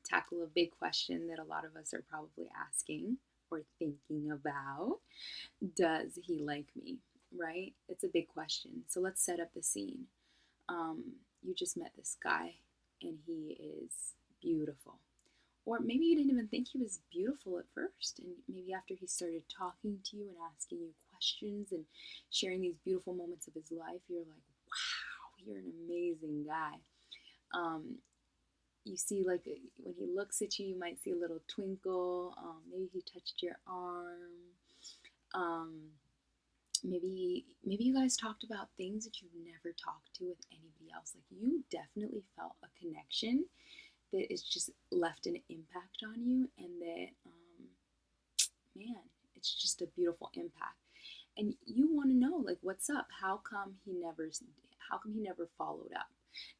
to tackle a big question that a lot of us are probably asking or thinking about. Does he like me? Right? It's a big question. So let's set up the scene. You just met this guy and he is beautiful. Or maybe you didn't even think he was beautiful at first. And maybe after he started talking to you and asking you questions and sharing these beautiful moments of his life, you're like, wow, you're an amazing guy. You see, like, when he looks at you, you might see a little twinkle. Maybe he touched your arm. Um, maybe you guys talked about things that you've never talked to with anybody else. Like, you definitely felt a connection that is just left an impact on you, and that man, it's just a beautiful impact. And you want to know, like, what's up? How come he never followed up?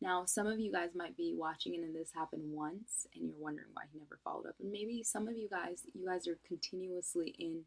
Now, some of you guys might be watching and this happened once and you're wondering why he never followed up. And maybe some of you guys are continuously in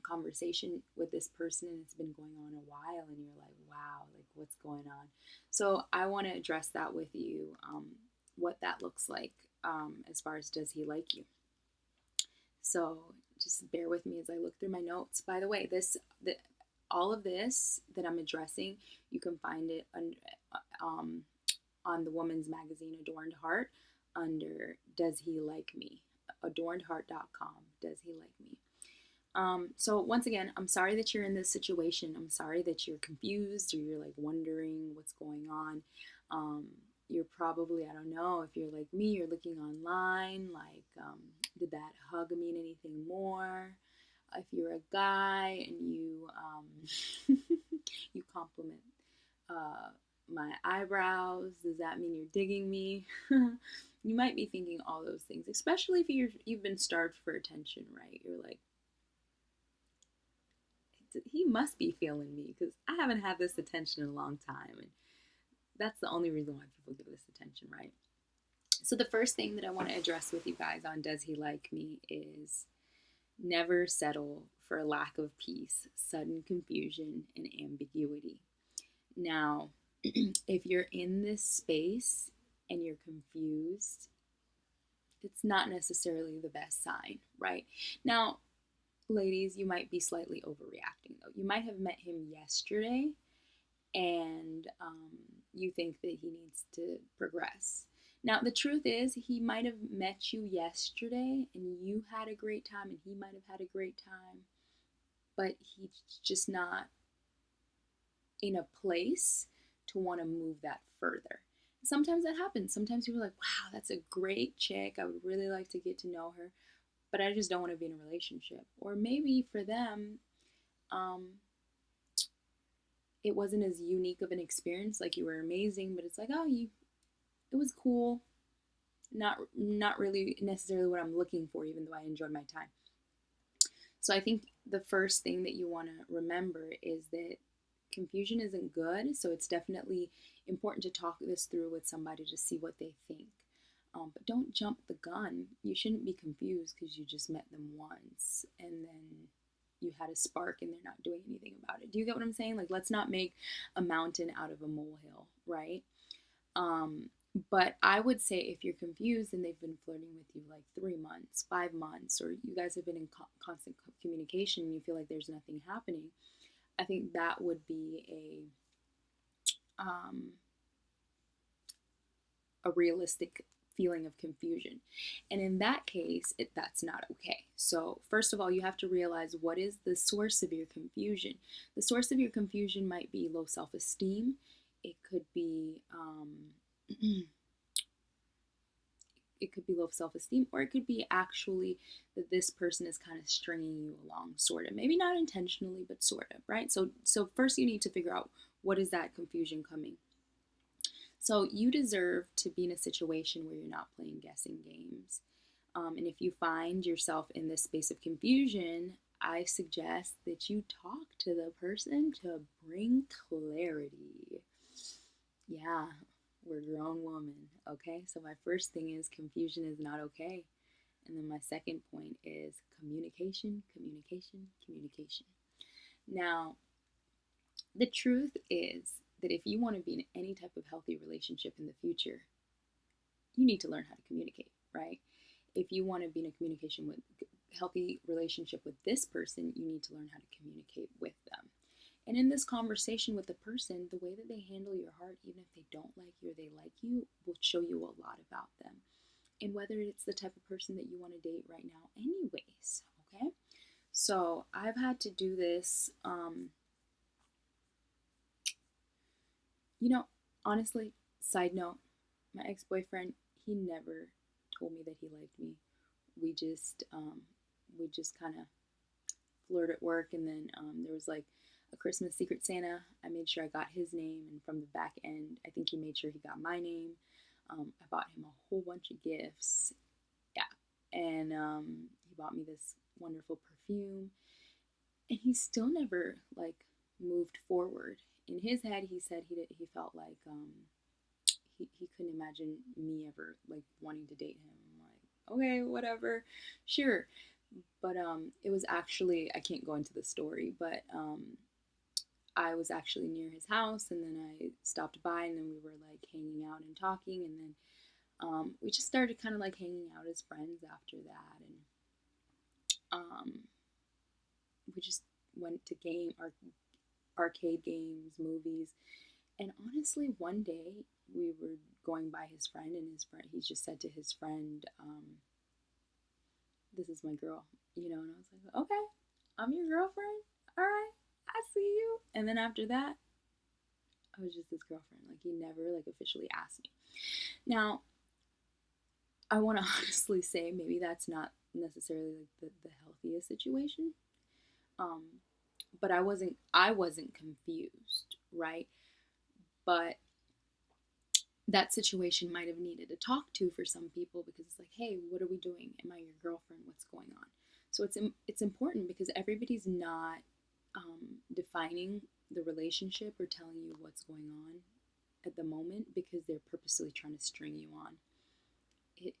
conversation with this person and it's been going on a while and you're like, wow, like, what's going on? So I want to address that with you, what that looks like, as far as does he like you. So just bear with me as I look through my notes. By the way, all of this that I'm addressing, you can find it on the woman's magazine Adorned Heart under Does He Like Me? Adornedheart.com. Does he like me? So once again, I'm sorry that you're in this situation. I'm sorry that you're confused or you're like wondering what's going on. You're probably, I don't know, if you're like me, you're looking online, like, did that hug mean anything more? If you're a guy and you compliment my eyebrows, does that mean you're digging me? You might be thinking all those things, especially if you've been starved for attention, right? You're like, he must be feeling me because I haven't had this attention in a long time, and that's the only reason why people give this attention, right? So the first thing that I want to address with you guys on Does He Like Me is never settle for a lack of peace, sudden confusion, and ambiguity. Now, if you're in this space and you're confused, it's not necessarily the best sign, right? Now, ladies, you might be slightly overreacting though. You might have met him yesterday and you think that he needs to progress. Now, the truth is, he might have met you yesterday and you had a great time and he might have had a great time, but he's just not in a place to want to move that further. Sometimes that happens. Sometimes people are like, wow, that's a great chick. I would really like to get to know her, but I just don't want to be in a relationship. Or maybe for them, it wasn't as unique of an experience. Like, you were amazing, but it's like, oh, it was cool. Not really necessarily what I'm looking for, even though I enjoyed my time. So I think the first thing that you want to remember is that confusion isn't good. So it's definitely important to talk this through with somebody to see what they think. But don't jump the gun. You shouldn't be confused because you just met them once and then you had a spark and they're not doing anything about it. Do you get what I'm saying? Like, let's not make a mountain out of a molehill, right? But I would say if you're confused and they've been flirting with you like 3 months, 5 months, or you guys have been in constant communication and you feel like there's nothing happening, I think that would be a realistic feeling of confusion. And in that case, that's not okay. So first of all, you have to realize what is the source of your confusion. The source of your confusion might be low self-esteem. It could be it could be low self-esteem, or it could be actually that this person is kind of stringing you along, sort of, maybe not intentionally, but sort of, right? So first you need to figure out, what is that confusion coming? So you deserve to be in a situation where you're not playing guessing games. And if you find yourself in this space of confusion, I suggest that you talk to the person to bring clarity. Yeah, we're grown women, okay? So my first thing is confusion is not okay. And then my second point is communication, communication, communication. Now, the truth is that if you want to be in any type of healthy relationship in the future, you need to learn how to communicate. right? If you want to be in a communication with healthy relationship with this person, you need to learn how to communicate with them. And in this conversation with the person, the way that they handle your heart, even if they don't like you or they like you, will show you a lot about them. And whether it's the type of person that you want to date right now, anyways, okay? So I've had to do this, honestly, side note, my ex-boyfriend, he never told me that he liked me. We just kind of flirted at work, and then there was like a Christmas Secret Santa. I made sure I got his name, and from the back end, I think he made sure he got my name. I bought him a whole bunch of gifts, yeah, and he bought me this wonderful perfume, and he still never like moved forward. In his head, he said he felt like he couldn't imagine me ever like wanting to date him. I'm like, okay, whatever, sure. But it was actually, I can't go into the story, but I was actually near his house, and then I stopped by, and then we were like hanging out and talking, and then we just started kind of like hanging out as friends after that, and we just went to arcade games, movies, and honestly, one day we were going by his friend, and he just said to his friend, "This is my girl," and I was like, "Okay, I'm your girlfriend. All right, I see you." And then after that, I was just his girlfriend. Like he never like officially asked me. Now, I want to honestly say maybe that's not necessarily like the healthiest situation. Um, but I wasn't confused, right? But that situation might have needed to talk to for some people, because it's like, hey, what are we doing? Am I your girlfriend? What's going on? So it's important, because everybody's not defining the relationship or telling you what's going on at the moment, because they're purposely trying to string you on.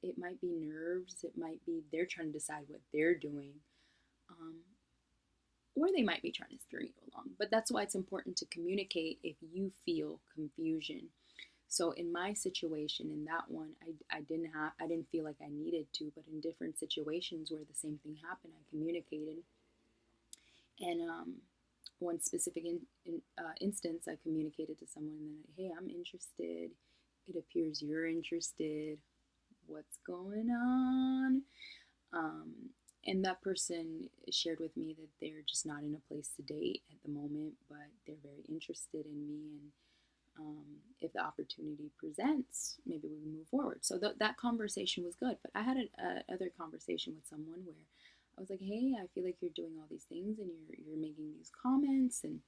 It might be nerves. It might be they're trying to decide what they're doing. Um, or they might be trying to string you along. But that's why it's important to communicate if you feel confusion. So in my situation, in that one, I didn't feel like I needed to, but in different situations where the same thing happened, I communicated. And one specific instance, I communicated to someone that, hey, I'm interested. It appears you're interested. What's going on? Um, and that person shared with me that they're just not in a place to date at the moment, but they're very interested in me, and if the opportunity presents, maybe we move forward. So that conversation was good. But I had another conversation with someone where I was like, hey, I feel like you're doing all these things, and you're making these comments, and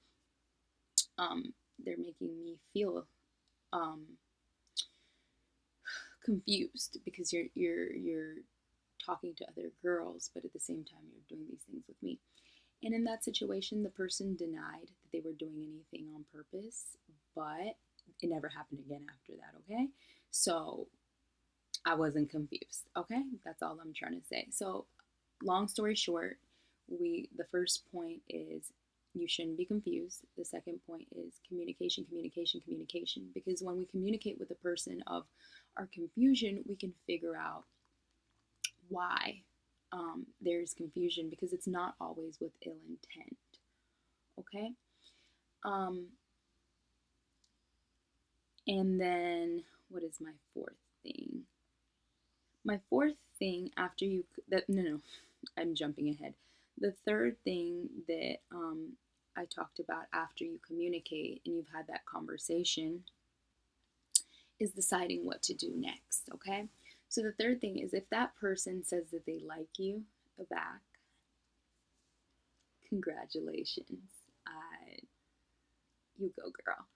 they're making me feel confused, because you're talking to other girls, but at the same time you're doing these things with me. And in that situation, the person denied that they were doing anything on purpose, but it never happened again after that, okay? So I wasn't confused, okay? That's all I'm trying to say. So, long story short, the first point is you shouldn't be confused. The second point is communication, communication, communication. Because when we communicate with a person of our confusion, we can figure out why there's confusion, because it's not always with ill intent. Okay? Um, and then what is my fourth thing? My fourth thing after you that no, I'm jumping ahead. The third thing that I talked about after you communicate and you've had that conversation is deciding what to do next. Okay? So the third thing is, if that person says that they like you back, congratulations. You go, girl.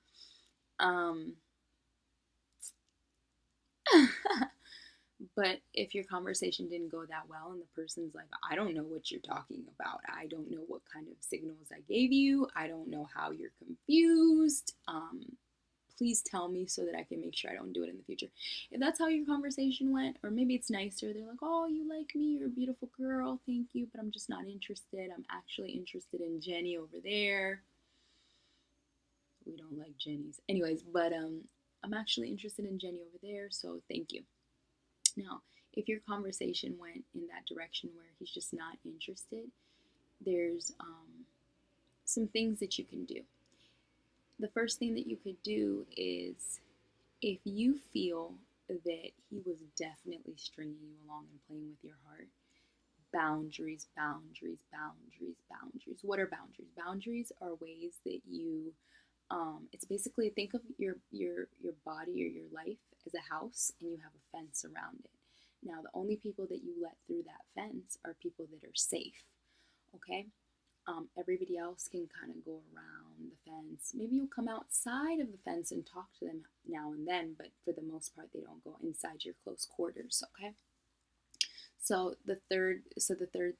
But if your conversation didn't go that well, and the person's like, I don't know what you're talking about. I don't know what kind of signals I gave you. I don't know how you're confused. Please tell me so that I can make sure I don't do it in the future. If that's how your conversation went, or maybe it's nicer, they're like, oh, you like me, you're a beautiful girl, thank you, but I'm just not interested. I'm actually interested in Jenny over there. We don't like Jennies. Anyways, but I'm actually interested in Jenny over there, so thank you. Now, if your conversation went in that direction where he's just not interested, there's some things that you can do. The first thing that you could do is, if you feel that he was definitely stringing you along and playing with your heart, boundaries, boundaries, boundaries, boundaries. What are boundaries? Boundaries are ways that you, it's basically, think of your body or your life as a house, and you have a fence around it. Now, the only people that you let through that fence are people that are safe. Okay. Everybody else can kind of go around the fence. Maybe you'll come outside of the fence and talk to them now and then, but for the most part, they don't go inside your close quarters. Okay. So the third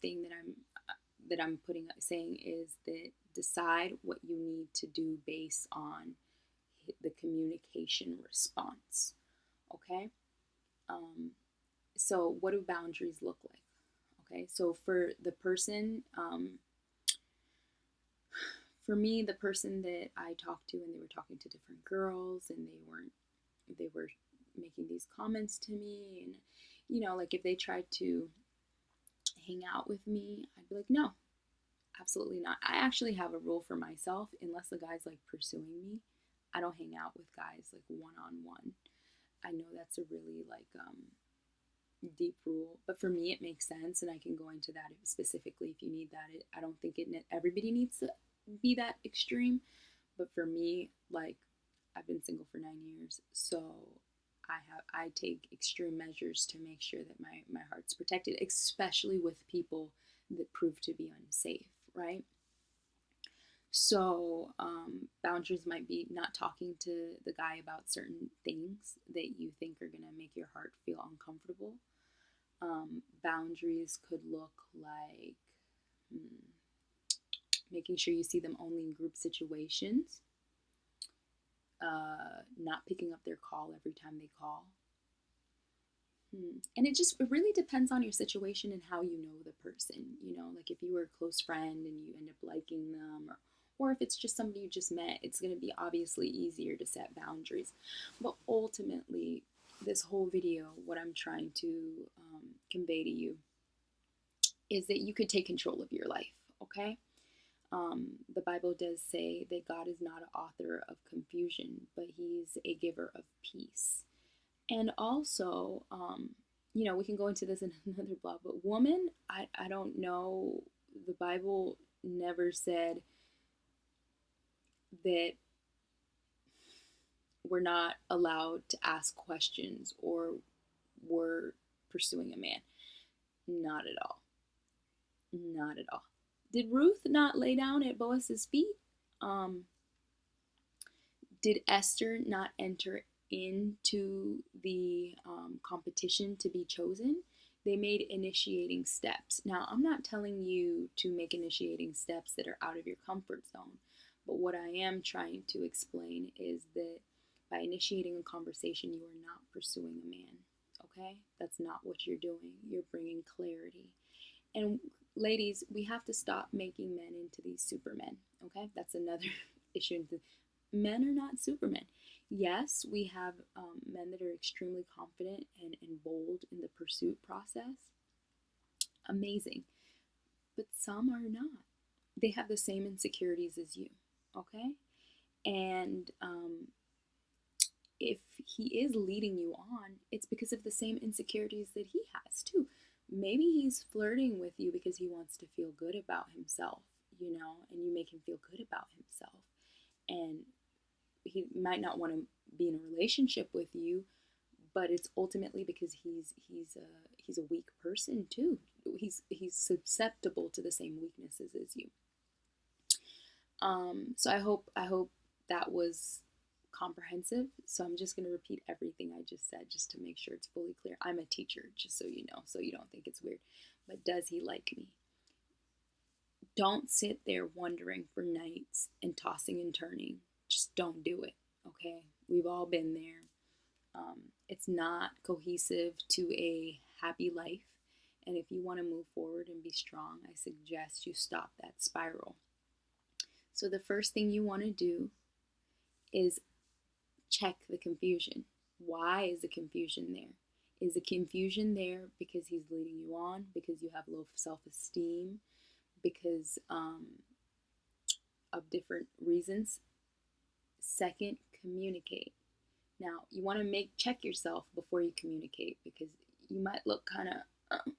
thing that I'm saying is that decide what you need to do based on the communication response. Okay. So what do boundaries look like? Okay. So for the person, for me, the person that I talked to, and they were talking to different girls, and they were making these comments to me, and like if they tried to hang out with me, I'd be like, no, absolutely not. I actually have a rule for myself: unless the guy's like pursuing me, I don't hang out with guys like one-on-one. I know that's a really like deep rule, but for me it makes sense, and I can go into that specifically if you need that. I don't think everybody needs to be that extreme, but for me, like, I've been single for 9 years, so I take extreme measures to make sure that my heart's protected, especially with people that prove to be unsafe, right? So boundaries might be not talking to the guy about certain things that you think are gonna make your heart feel uncomfortable. Boundaries could look like making sure you see them only in group situations, not picking up their call every time they call. And it really depends on your situation and how you know the person. Like if you were a close friend and you end up liking them, or if it's just somebody you just met, it's going to be obviously easier to set boundaries. But ultimately, this whole video, what I'm trying to convey to you is that you could take control of your life, okay? The Bible does say that God is not an author of confusion, but he's a giver of peace. And also, we can go into this in another blog, but woman, I don't know, the Bible never said that we're not allowed to ask questions or we're pursuing a man. Not at all. Not at all. Did Ruth not lay down at Boaz's feet? Did Esther not enter into the competition to be chosen? They made initiating steps. Now, I'm not telling you to make initiating steps that are out of your comfort zone, but what I am trying to explain is that by initiating a conversation, you are not pursuing a man, okay? That's not what you're doing. You're bringing clarity. And ladies, we have to stop making men into these supermen, okay? That's another issue. Men are not supermen. Yes, we have men that are extremely confident and bold in the pursuit process. Amazing. But some are not. They have the same insecurities as you, okay? And if he is leading you on, it's because of the same insecurities that he has too. Maybe he's flirting with you because he wants to feel good about himself, and you make him feel good about himself. And he might not want to be in a relationship with you, but it's ultimately because he's a weak person too. He's susceptible to the same weaknesses as you. So I hope that was comprehensive. So I'm just going to repeat everything I just said just to make sure it's fully clear. I'm a teacher, just so you know, so you don't think it's weird. But does he like me? Don't sit there wondering for nights and tossing and turning. Just don't do it, okay? We've all been there. It's not cohesive to a happy life. And if you want to move forward and be strong, I suggest you stop that spiral. So the first thing you want to do is check the confusion. Why is the confusion there? Is a confusion there because he's leading you on, because you have low self-esteem, because of different reasons? Second, communicate. Now, you want to check yourself before you communicate, because you might look kind of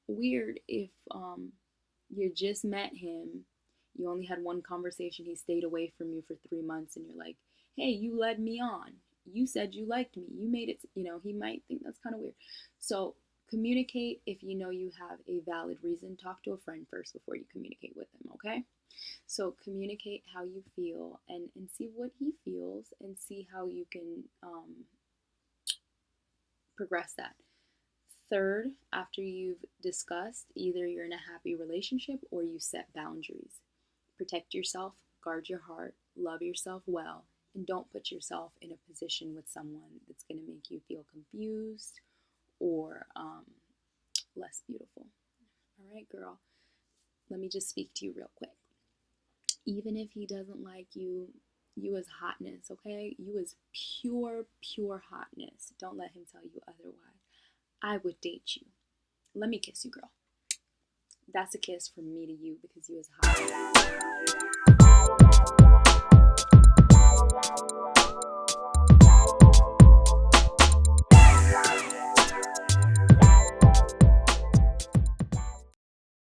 weird if you just met him, you only had one conversation, he stayed away from you for 3 months, and you're like, hey, you led me on. You said you liked me. You made it, he might think that's kind of weird. So communicate if you know you have a valid reason. Talk to a friend first before you communicate with him, okay? So communicate how you feel and see what he feels, and see how you can progress that. Third, after you've discussed, either you're in a happy relationship or you set boundaries. Protect yourself, guard your heart, love yourself well, and don't put yourself in a position with someone that's going to make you feel confused or less beautiful. All right, girl, let me just speak to you real quick. Even if he doesn't like you, you as hotness, okay? You as pure hotness. Don't let him tell you otherwise. I would date you. Let me kiss you, girl. That's a kiss from me to you, because you as hot.